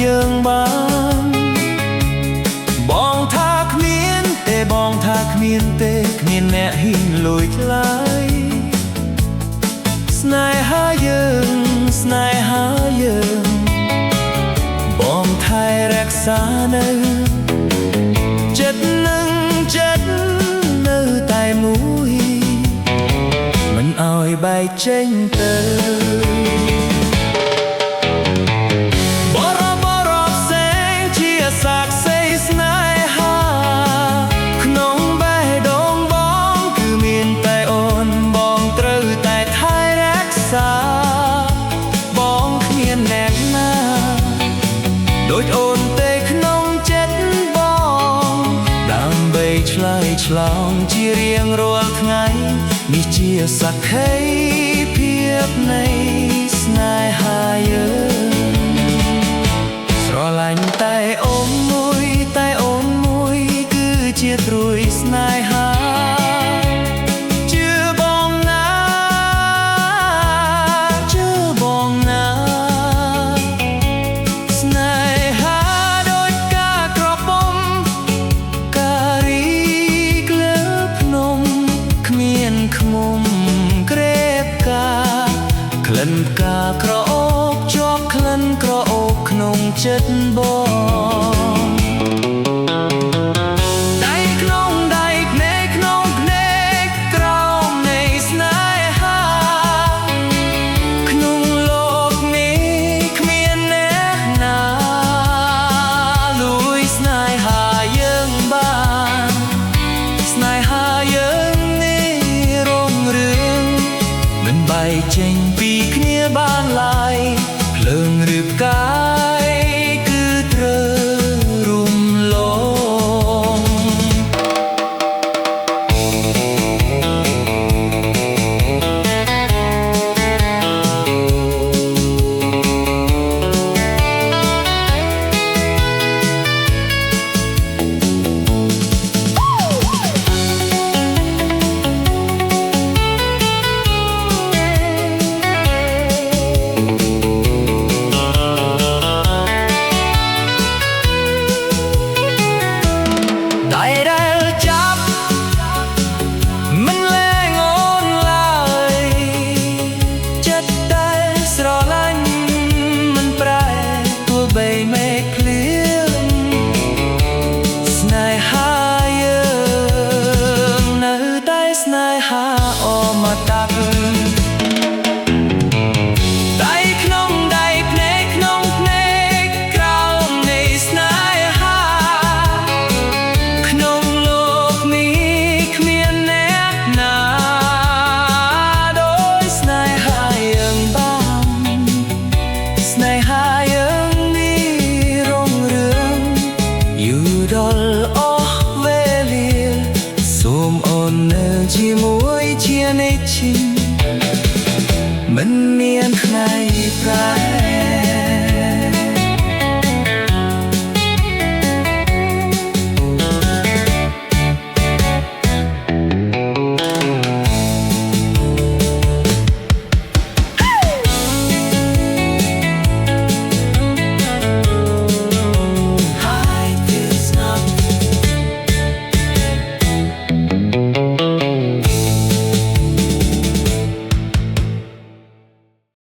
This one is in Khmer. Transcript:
យើងបានបងថាគ្មានទេបងថាគ្មានទេគ្មានអ្នកហ៊ានលួចថ្លៃស្នេហាយើងស្នេហាយើងបងថែរក្សានៅចិត្តនឹងចិត្តនៅតែមួយមិនឲ្យបែកចេញទៅបងគ្មានអ្នកណាដូចអូនទេក្នុងចិត្តបងដើម្បីឆ្លើយឆ្លងជារៀងរាល់ថ្ងៃនេះជាសក្ខីភាពនៃស្នេហាយើងស្រឡាញ់តែអូនមួយតែអូនមួយគឺជាត្រួយស្នេហាក្លិនផ្កាក្រអូបជាប់ក្លិនក្រអូបក្នុងចិត្តបងដៃក្នុងដៃភ្នែកក្នុងភ្នែកក្រោមនៃស្នេហាក្នុងលោកនេះគ្មានអ្នកណាលួចស្នេហាយើងបានស្នេហាយើងនេះរុងរឿងមិនបែកចេញពីគ្នាបានឡើយ